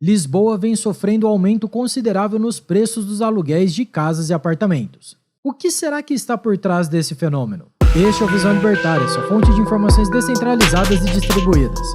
Lisboa vem sofrendo aumento considerável nos preços dos aluguéis de casas e apartamentos. O que será que está por trás desse fenômeno? Este é o Visão Libertária, sua fonte de informações descentralizadas e distribuídas.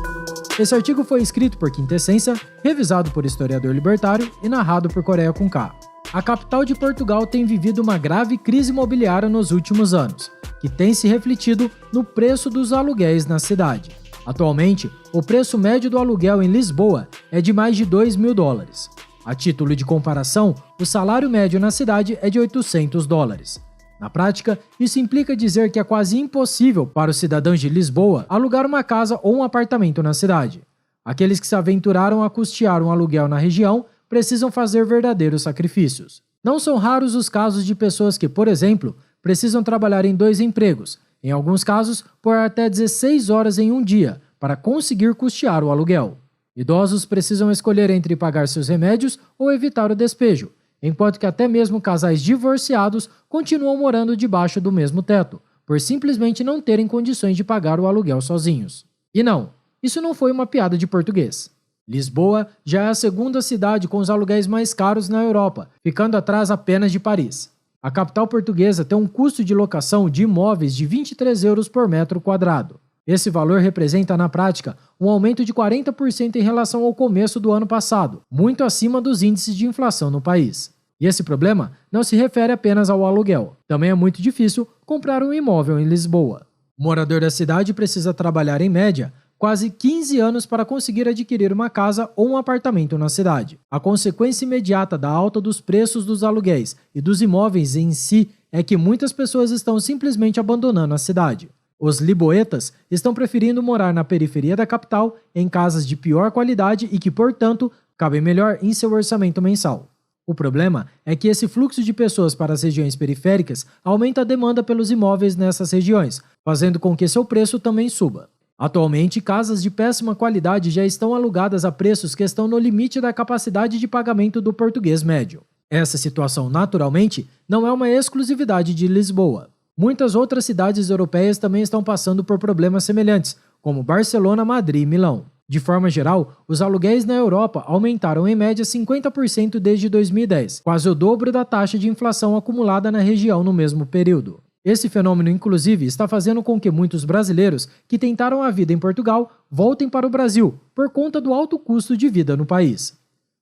Esse artigo foi escrito por Quintessência, revisado por historiador libertário e narrado por Coreia com K. A capital de Portugal tem vivido uma grave crise imobiliária nos últimos anos, que tem se refletido no preço dos aluguéis na cidade. Atualmente, o preço médio do aluguel em Lisboa é de mais de $2.000. A título de comparação, o salário médio na cidade é de $800. Na prática, isso implica dizer que é quase impossível para os cidadãos de Lisboa alugar uma casa ou um apartamento na cidade. Aqueles que se aventuraram a custear um aluguel na região precisam fazer verdadeiros sacrifícios. Não são raros os casos de pessoas que, por exemplo, precisam trabalhar em 2 empregos, em alguns casos por até 16 horas em um dia, para conseguir custear o aluguel. Idosos precisam escolher entre pagar seus remédios ou evitar o despejo, enquanto que até mesmo casais divorciados continuam morando debaixo do mesmo teto, por simplesmente não terem condições de pagar o aluguel sozinhos. E não, isso não foi uma piada de português. Lisboa já é a segunda cidade com os aluguéis mais caros na Europa, ficando atrás apenas de Paris. A capital portuguesa tem um custo de locação de imóveis de €23 por metro quadrado. Esse valor representa, na prática, um aumento de 40% em relação ao começo do ano passado, muito acima dos índices de inflação no país. E esse problema não se refere apenas ao aluguel. Também é muito difícil comprar um imóvel em Lisboa. O morador da cidade precisa trabalhar, em média, quase 15 anos para conseguir adquirir uma casa ou um apartamento na cidade. A consequência imediata da alta dos preços dos aluguéis e dos imóveis em si é que muitas pessoas estão simplesmente abandonando a cidade. Os liboetas estão preferindo morar na periferia da capital, em casas de pior qualidade e que, portanto, cabem melhor em seu orçamento mensal. O problema é que esse fluxo de pessoas para as regiões periféricas aumenta a demanda pelos imóveis nessas regiões, fazendo com que seu preço também suba. Atualmente, casas de péssima qualidade já estão alugadas a preços que estão no limite da capacidade de pagamento do português médio. Essa situação, naturalmente, não é uma exclusividade de Lisboa. Muitas outras cidades europeias também estão passando por problemas semelhantes, como Barcelona, Madrid e Milão. De forma geral, os aluguéis na Europa aumentaram em média 50% desde 2010, quase o dobro da taxa de inflação acumulada na região no mesmo período. Esse fenômeno, inclusive, está fazendo com que muitos brasileiros que tentaram a vida em Portugal voltem para o Brasil por conta do alto custo de vida no país.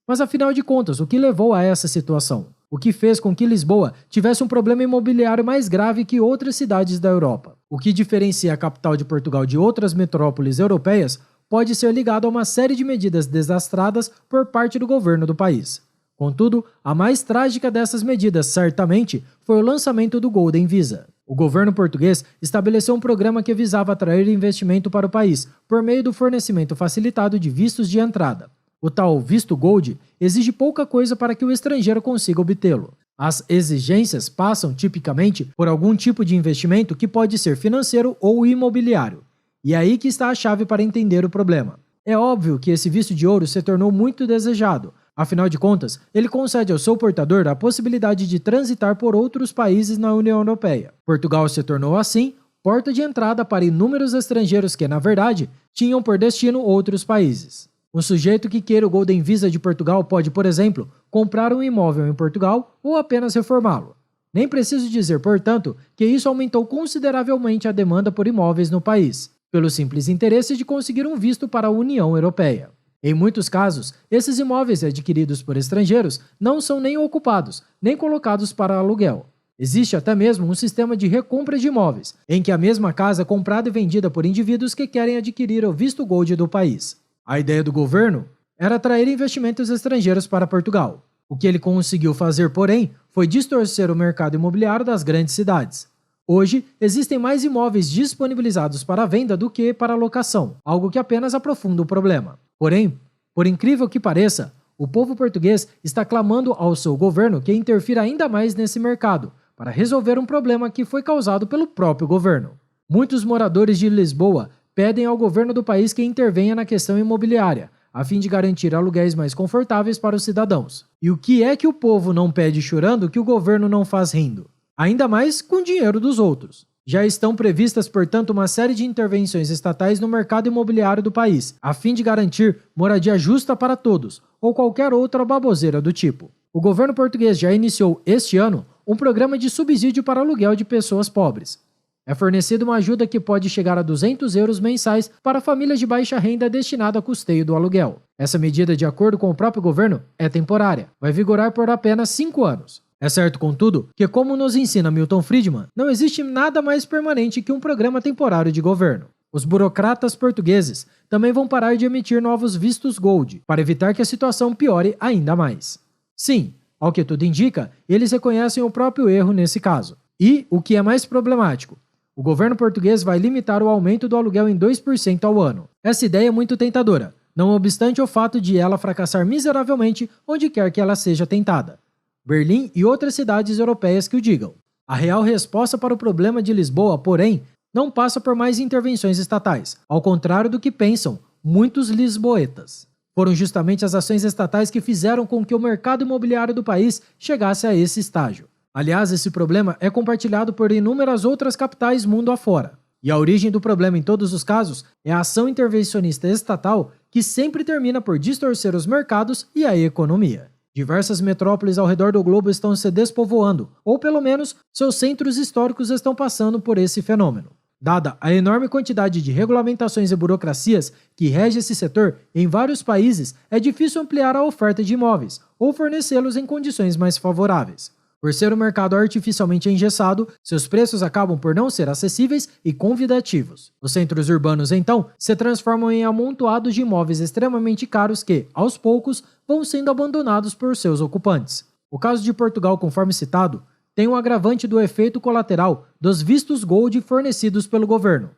Mas afinal de contas, o que levou a essa situação? O que fez com que Lisboa tivesse um problema imobiliário mais grave que outras cidades da Europa? O que diferencia a capital de Portugal de outras metrópoles europeias pode ser ligado a uma série de medidas desastradas por parte do governo do país. Contudo, a mais trágica dessas medidas, certamente, foi o lançamento do Golden Visa. O governo português estabeleceu um programa que visava atrair investimento para o país por meio do fornecimento facilitado de vistos de entrada. O tal visto Gold exige pouca coisa para que o estrangeiro consiga obtê-lo. As exigências passam, tipicamente, por algum tipo de investimento que pode ser financeiro ou imobiliário. E é aí que está a chave para entender o problema. É óbvio que esse visto de ouro se tornou muito desejado. Afinal de contas, ele concede ao seu portador a possibilidade de transitar por outros países na União Europeia. Portugal se tornou, assim, porta de entrada para inúmeros estrangeiros que, na verdade, tinham por destino outros países. Um sujeito que queira o Golden Visa de Portugal pode, por exemplo, comprar um imóvel em Portugal ou apenas reformá-lo. Nem preciso dizer, portanto, que isso aumentou consideravelmente a demanda por imóveis no país, pelo simples interesse de conseguir um visto para a União Europeia. Em muitos casos, esses imóveis adquiridos por estrangeiros não são nem ocupados, nem colocados para aluguel. Existe até mesmo um sistema de recompra de imóveis, em que a mesma casa é comprada e vendida por indivíduos que querem adquirir o visto Gold do país. A ideia do governo era atrair investimentos estrangeiros para Portugal. O que ele conseguiu fazer, porém, foi distorcer o mercado imobiliário das grandes cidades. Hoje, existem mais imóveis disponibilizados para venda do que para locação, algo que apenas aprofunda o problema. Porém, por incrível que pareça, o povo português está clamando ao seu governo que interfira ainda mais nesse mercado, para resolver um problema que foi causado pelo próprio governo. Muitos moradores de Lisboa pedem ao governo do país que intervenha na questão imobiliária, a fim de garantir aluguéis mais confortáveis para os cidadãos. E o que é que o povo não pede chorando que o governo não faz rindo? Ainda mais com o dinheiro dos outros. Já estão previstas, portanto, uma série de intervenções estatais no mercado imobiliário do país, a fim de garantir moradia justa para todos, ou qualquer outra baboseira do tipo. O governo português já iniciou este ano um programa de subsídio para aluguel de pessoas pobres. É fornecida uma ajuda que pode chegar a €200 mensais para famílias de baixa renda destinada a custeio do aluguel. Essa medida, de acordo com o próprio governo, é temporária, vai vigorar por apenas 5 anos. É certo, contudo, que como nos ensina Milton Friedman, não existe nada mais permanente que um programa temporário de governo. Os burocratas portugueses também vão parar de emitir novos vistos gold, para evitar que a situação piore ainda mais. Sim, ao que tudo indica, eles reconhecem o próprio erro nesse caso. E, o que é mais problemático, o governo português vai limitar o aumento do aluguel em 2% ao ano. Essa ideia é muito tentadora, não obstante o fato de ela fracassar miseravelmente onde quer que ela seja tentada. Berlim e outras cidades europeias que o digam. A real resposta para o problema de Lisboa, porém, não passa por mais intervenções estatais, ao contrário do que pensam muitos lisboetas. Foram justamente as ações estatais que fizeram com que o mercado imobiliário do país chegasse a esse estágio. Aliás, esse problema é compartilhado por inúmeras outras capitais mundo afora. E a origem do problema em todos os casos é a ação intervencionista estatal que sempre termina por distorcer os mercados e a economia. Diversas metrópoles ao redor do globo estão se despovoando, ou pelo menos seus centros históricos estão passando por esse fenômeno. Dada a enorme quantidade de regulamentações e burocracias que rege esse setor em vários países, é difícil ampliar a oferta de imóveis ou fornecê-los em condições mais favoráveis. Por ser um mercado artificialmente engessado, seus preços acabam por não ser acessíveis e convidativos. Os centros urbanos, então, se transformam em amontoados de imóveis extremamente caros que, aos poucos, vão sendo abandonados por seus ocupantes. O caso de Portugal, conforme citado, tem um agravante do efeito colateral dos vistos gold fornecidos pelo governo.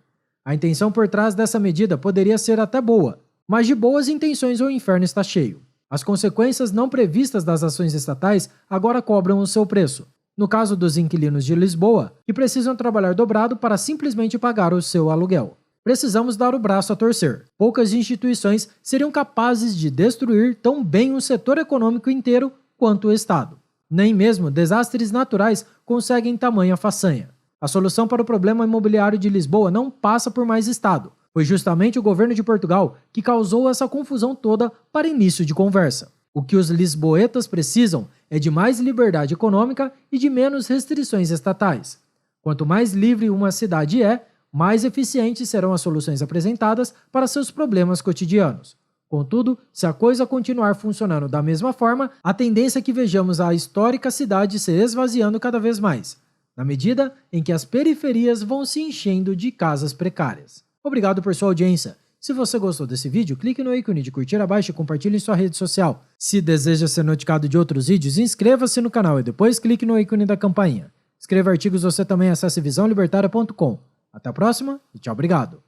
A intenção por trás dessa medida poderia ser até boa, mas de boas intenções o inferno está cheio. As consequências não previstas das ações estatais agora cobram o seu preço. No caso dos inquilinos de Lisboa, que precisam trabalhar dobrado para simplesmente pagar o seu aluguel. Precisamos dar o braço a torcer. Poucas instituições seriam capazes de destruir tão bem um setor econômico inteiro quanto o Estado. Nem mesmo desastres naturais conseguem tamanha façanha. A solução para o problema imobiliário de Lisboa não passa por mais Estado. Foi justamente o governo de Portugal que causou essa confusão toda para início de conversa. O que os lisboetas precisam é de mais liberdade econômica e de menos restrições estatais. Quanto mais livre uma cidade é, mais eficientes serão as soluções apresentadas para seus problemas cotidianos. Contudo, se a coisa continuar funcionando da mesma forma, a tendência é que vejamos a histórica cidade se esvaziando cada vez mais, na medida em que as periferias vão se enchendo de casas precárias. Obrigado por sua audiência. Se você gostou desse vídeo, clique no ícone de curtir abaixo e compartilhe em sua rede social. Se deseja ser notificado de outros vídeos, inscreva-se no canal e depois clique no ícone da campainha. Escreva artigos, você também acesse visãolibertaria.com. Até a próxima e tchau, obrigado.